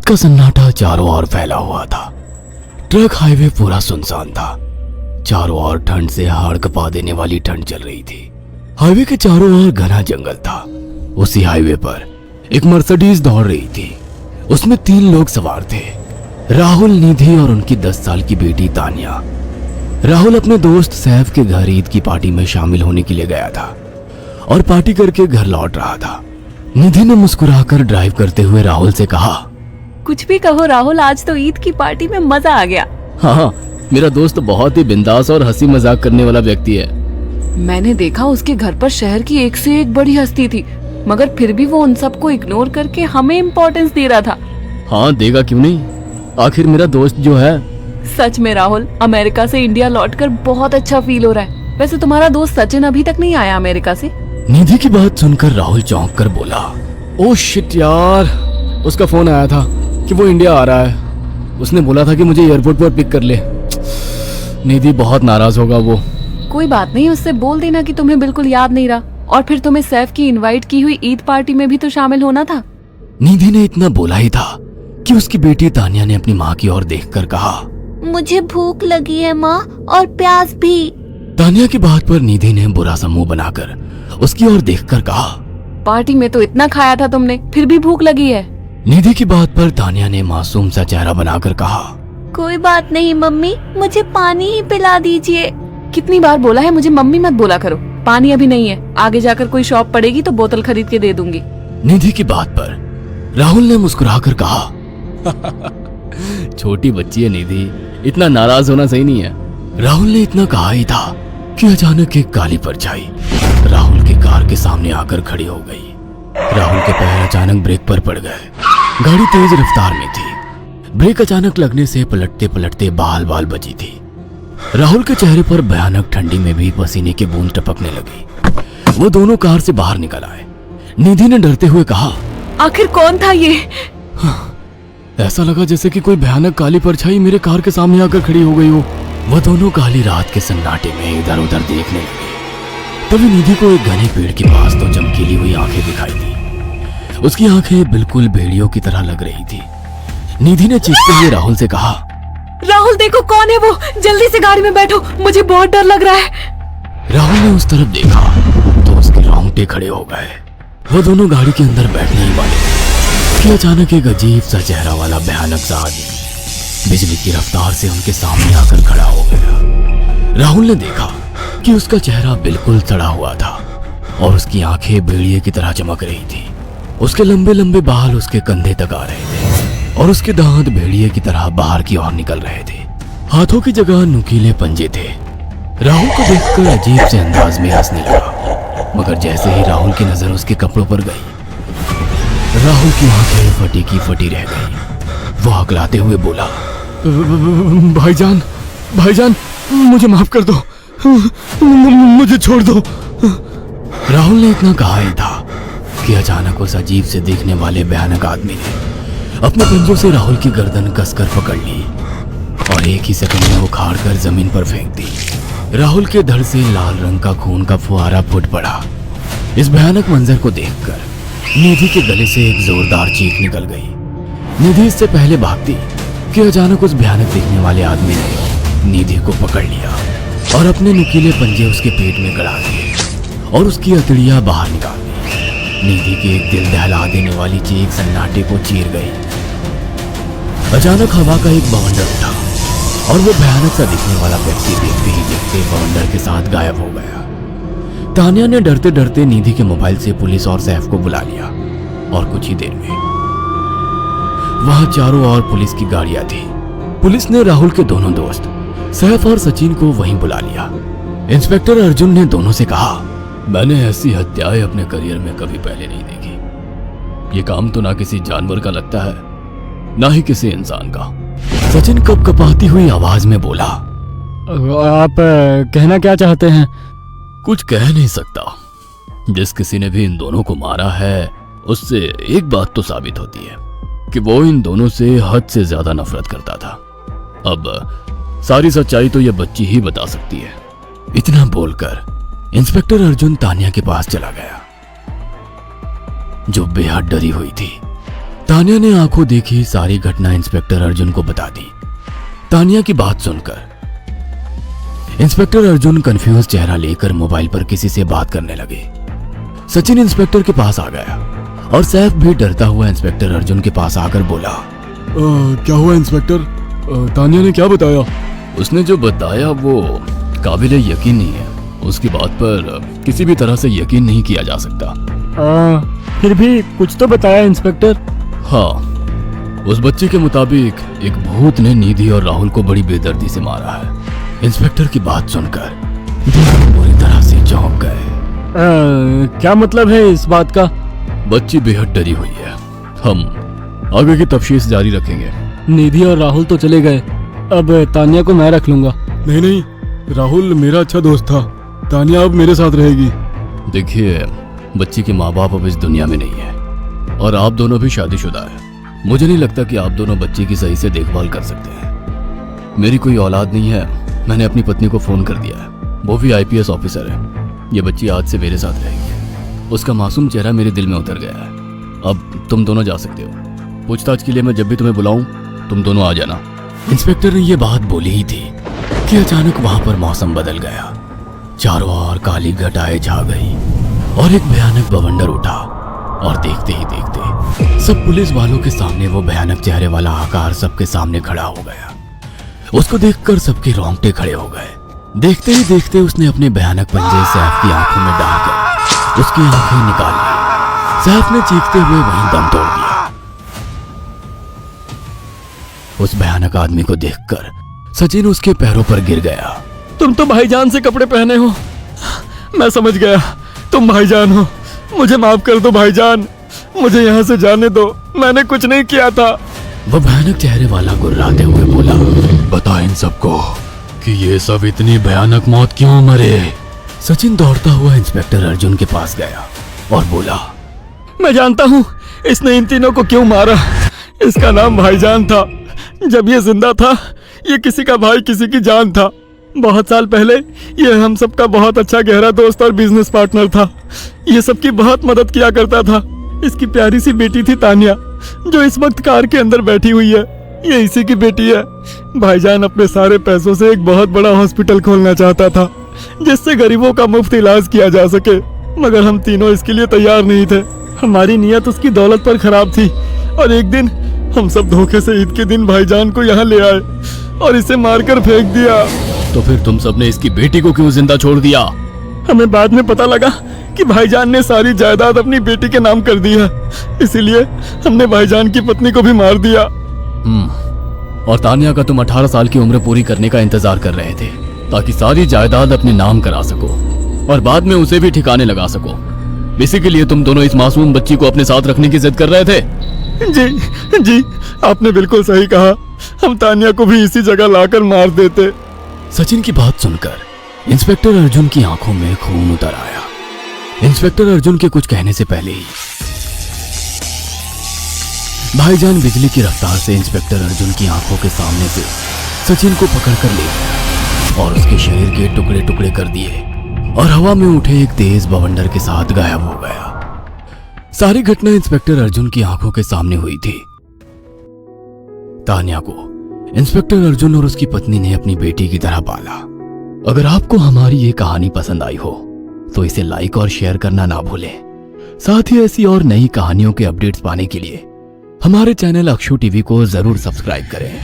रात का सन्नाटा चारों ओर फैला हुआ था। ट्रक हाईवे पूरा सुनसान था। चारों ओर ठंड से हाड़ कपा देने वाली ठंड चल रही थी। हाईवे के चारों ओर घना जंगल था। उसी हाईवे पर एक मर्सिडीज दौड़ रही थी। उसमें 3 लोग सवार थे, राहुल, निधि और उनकी 10 साल की बेटी तानिया। राहुल अपने दोस्त सैफ के घर ईद की पार्टी में शामिल होने के लिए गया था और पार्टी करके घर लौट रहा था। निधि ने मुस्कुराकर ड्राइव करते हुए राहुल से कहा, कुछ भी कहो राहुल, आज तो ईद की पार्टी में मजा आ गया। हाँ, मेरा दोस्त बहुत ही बिंदास और हंसी मजाक करने वाला व्यक्ति है। मैंने देखा उसके घर पर शहर की एक से एक बड़ी हस्ती थी, मगर फिर भी वो उन सबको इग्नोर करके हमें इम्पोर्टेंस दे रहा था। हाँ, देगा क्यों नहीं, आखिर मेरा दोस्त जो है। सच में राहुल, अमेरिका से इंडिया लौटकर बहुत अच्छा फील हो रहा है। वैसे तुम्हारा दोस्त सचिन अभी तक नहीं आया अमेरिका से? निधि की बात सुनकर राहुल चौंक कर बोला, ओह शिट यार, उसका फोन आया था कि वो इंडिया आ रहा है। उसने बोला था कि मुझे एयरपोर्ट पर पिक कर ले। निधि बहुत नाराज होगा वो। कोई बात नहीं, उससे बोल देना कि तुम्हें बिल्कुल याद नहीं रहा और फिर तुम्हें सैफ की इनवाइट की हुई ईद पार्टी में भी तो शामिल होना था। निधि ने इतना बोला ही था कि उसकी बेटी तानिया ने अपनी माँ की ओर देखकर कहा, मुझे भूख लगी है माँ, और प्यास भी। तानिया की बात पर निधि ने बुरा सा मुंह बनाकर उसकी ओर देखकर कहा, पार्टी में तो इतना खाया था तुमने, फिर भी भूख लगी है। निधि की बात पर तानिया ने मासूम सा चेहरा बनाकर कहा, कोई बात नहीं मम्मी, मुझे पानी ही पिला दीजिए। कितनी बार बोला है मुझे मम्मी मत बोला करो। पानी अभी नहीं है, आगे जाकर कोई शॉप पड़ेगी तो बोतल खरीद के दे दूंगी। निधि की बात पर राहुल ने मुस्कुराकर कहा, छोटी बच्ची है निधि, इतना नाराज होना सही नहीं है। राहुल ने इतना कहा ही था कि अचानक एक काली परछाई राहुल की कार के सामने आकर खड़ी हो गई। राहुल के पैर अचानक ब्रेक पर पड़ गए। गाड़ी तेज रफ्तार में थी। ब्रेक अचानक लगने से पलटते पलटते बाल बाल बची थी। राहुल के चेहरे पर भयानक ठंडी में भी पसीने की बूंद टपकने लगी। वो दोनों कार से बाहर निकल आए। निधि ने डरते हुए कहा, आखिर कौन था ये? ऐसा लगा जैसे कि कोई भयानक काली परछाई मेरे कार के सामने आकर खड़ी हो गई हो। वह दोनों काली रात के सन्नाटे में इधर उधर देखने लगे। तभी निधि को एक घने पेड़ के पास दो चमकीली हुई आंखें दिखाई दी। उसकी आंखें बिल्कुल भेड़ियों की तरह लग रही थी। निधि ने चीखते हुए राहुल से कहा, राहुल देखो कौन है वो, जल्दी से गाड़ी में बैठो, मुझे बहुत डर लग रहा है। राहुल ने उस तरफ देखा तो उसके रोंगटे खड़े हो गए। वो दोनों गाड़ी के अंदर बैठने ही वाले कि अचानक एक अजीब सा चेहरा वाला भयानक सा आदमी बिजली की रफ्तार से उनके सामने आकर खड़ा हो गया। राहुल ने देखा कि उसका चेहरा बिल्कुल सड़ा हुआ था और उसकी आंखें भेड़िए की तरह चमक रही थी। उसके लंबे लंबे बाल उसके कंधे तक आ रहे थे और उसके दांत भेड़िए की तरह बाहर की ओर निकल रहे थे। हाथों की जगह नुकीले पंजे थे। राहुल को देखकर अजीब से अंदाज में हंसने लगा, मगर जैसे ही राहुल की नजर उसके कपड़ों पर गई, राहुल की आंखें फटी की फटी रह गई। वो हकलाते हुए बोला, भाईजान, भाईजान, मुझे माफ कर दो, मुझे छोड़ दो। राहुल ने इतना कहा ही था कि अचानक उस अजीब से दिखने वाले भयानक आदमी ने अपने पंजों से राहुल की गर्दन कसकर पकड़ ली और एक ही सेकंड में उखाड़ कर जमीन पर फेंक दी। राहुल के धड़ से लाल रंग का खून का फुहारा फूट पड़ा। इस भयानक मंजर को देखकर निधि के गले से एक जोरदार चीख निकल गई। निधि इससे पहले भागती कि अचानक उस भयानक दिखने वाले आदमी ने निधि को पकड़ लिया और अपने नुकीले पंजे उसके पेट में गड़ा दिए और उसकी अतड़ियां बाहर निकाल दी। निधि की एक दिल दहला देने वाली चीख सन्नाटे को चीर गई। अचानक हवा का एक बवंडर उठा और वो भयानक सा दिखने वाला व्यक्ति देखते ही देखते बवंडर के साथ गायब हो गया। तानिया ने डरते डरते निधि के मोबाइल से पुलिस और सैफ को बुला लिया और कुछ ही देर में वहां चारों ओर पुलिस की गाड़ियां थी। पुलिस ने राहुल के दोनों दोस्त सैफ और सचिन को वहीं बुला लिया। इंस्पेक्टर अर्जुन ने दोनों से कहा, मैंने ऐसी हत्याएं अपने करियर में कभी पहले नहीं देखी। ये काम तो ना किसी जानवर का लगता है, ना ही किसी इंसान का। सचिन कपकपाती हुई आवाज में बोला, आप कहना क्या चाहते हैं? कुछ कह नहीं सकता। जिस किसी ने भी इन दोनों को मारा है उससे एक बात तो साबित होती है कि वो इन दोनों से हद से ज्यादा नफरत करता था। अब सारी सच्चाई तो ये बच्ची ही बता सकती है। इतना बोलकर इंस्पेक्टर अर्जुन तानिया के पास चला गया जो बेहद डरी हुई थी। तानिया ने आंखों देखी सारी घटना इंस्पेक्टर अर्जुन को बता दी। तानिया की बात सुनकर इंस्पेक्टर अर्जुन कंफ्यूज चेहरा लेकर मोबाइल पर किसी से बात करने लगे। सचिन इंस्पेक्टर के पास आ गया और सैफ भी डरता हुआ इंस्पेक्टर अर्जुन के पास आकर बोला, क्या हुआ इंस्पेक्टर? तानिया ने क्या बताया? उसने जो बताया वो काबिल यकीन नहीं है। उसकी बात पर किसी भी तरह से यकीन नहीं किया जा सकता। फिर भी कुछ तो बताया इंस्पेक्टर। हाँ, उस बच्चे के मुताबिक एक भूत ने निधि और राहुल को बड़ी बेदर्दी से मारा है। इंस्पेक्टर की बात सुनकर दोनों बुरी तरह से चौंक गए। क्या मतलब है इस बात का? बच्ची बेहद डरी हुई है। हम आगे की तफ्तीश जारी रखेंगे। निधि और राहुल तो चले गए, अब तानिया को मैं रख लूंगा। नहीं नहीं, राहुल मेरा अच्छा दोस्त था। तानिया अब मेरे साथ रहेगी। देखिए, बच्ची के माँ बाप अब इस दुनिया में नहीं है और आप दोनों भी शादीशुदा है। मुझे नहीं लगता कि आप दोनों बच्ची की सही से देखभाल कर सकते हैं। मेरी कोई औलाद नहीं है। मैंने अपनी पत्नी को फोन कर दिया है, वो भी IPS ऑफिसर है। ये बच्ची आज से मेरे साथ रहेगी। उसका मासूम चेहरा मेरे दिल में उतर गया है। अब तुम दोनों जा सकते हो। पूछताछ के लिए मैं जब भी तुम्हें बुलाऊं तुम दोनों आ जाना। इंस्पेक्टर ने ये बात बोली ही थी कि अचानक वहां पर मौसम बदल गया। चारों ओर काली घटाएं छा गई और एक भयानक बवंडर उठा और देखते ही देखते सब पुलिस वालों के सामने वो भयानक चेहरे वाला आकार सबके सामने खड़ा हो गया। उसको देखकर सबके रोंगटे खड़े हो गए। देखते ही देखते उसने अपने भयानक पंजे सैफ की आंखों में डालकर उसकी आंखें निकाल ली। सैफ ने चीखते हुए वहीं दम तोड़ दिया। उस भयानक आदमी को देखकर सचिन उसके पैरों पर गिर गया। तुम तो भाईजान से कपड़े पहने हो। मैं समझ गया, तुम भाईजान हो। मुझे माफ कर दो भाईजान, मुझे यहाँ से जाने दो। मैंने कुछ नहीं किया था। वह भयानक चेहरे वाला गुर्राते हुए बोला, बता इन सबको कि ये सब इतनी भयानक मौत क्यों मरे। सचिन दौड़ता हुआ इंस्पेक्टर अर्जुन के पास गया और बोला, मैं जानता हूँ इसने इन तीनों को क्यों मारा। इसका नाम भाईजान था। जब ये जिंदा था ये किसी का भाई किसी की जान था। बहुत साल पहले ये हम सबका बहुत अच्छा गहरा दोस्त और बिजनेस पार्टनर था। ये सबकी बहुत मदद किया करता था। इसकी प्यारी सी बेटी थी तानिया, जो इस वक्त कार के अंदर बैठी हुई है। ये इसी की बेटी है। भाईजान अपने सारे पैसों से एक बहुत बड़ा हॉस्पिटल खोलना चाहता था जिससे गरीबों का मुफ्त इलाज किया जा सके, मगर हम तीनों इसके लिए तैयार नहीं थे। हमारी नीयत उसकी दौलत पर खराब थी और एक दिन हम सब धोखे से ईद के दिन भाईजान को यहाँ ले आए और इसे मारकर फेंक दिया। तो फिर तुम सबने इसकी बेटी को क्यों जिंदा छोड़ दिया? हमें बाद में पता लगा कि भाईजान ने सारी जायदाद अपनी बेटी के नाम कर दी है, इसीलिए हमने भाईजान की पत्नी को भी मार दिया। और तानिया का तुम 18 साल की उम्र पूरी करने का इंतजार कर रहे थे ताकि सारी जायदाद अपने नाम करा सको और बाद में उसे भी ठिकाने लगा सको। इसी के लिए तुम दोनों इस मासूम बच्ची को अपने साथ रखने की जिद कर रहे थे। जी, आपने बिल्कुल सही कहा। हम तानिया को भी इसी जगह लाकर मार देते। सचिन की बात सुनकर इंस्पेक्टर अर्जुन की आंखों में खून उतर आया। इंस्पेक्टर अर्जुन के कुछ कहने से पहले ही भाईजान बिजली की रफ्तार से इंस्पेक्टर अर्जुन की आंखों के सामने से सचिन को पकड़कर ले गया और उसके शरीर के टुकड़े टुकड़े कर दिए और हवा में उठे एक तेज बवंडर के साथ गायब हो गया। सारी घटना इंस्पेक्टर अर्जुन की आंखों के सामने हुई थी। तानिया को इंस्पेक्टर अर्जुन और उसकी पत्नी ने अपनी बेटी की तरह पाला। अगर आपको हमारी ये कहानी पसंद आई हो तो इसे लाइक और शेयर करना ना भूलें। साथ ही ऐसी और नई कहानियों के अपडेट्स पाने के लिए हमारे चैनल अक्षु टीवी को जरूर सब्सक्राइब करें।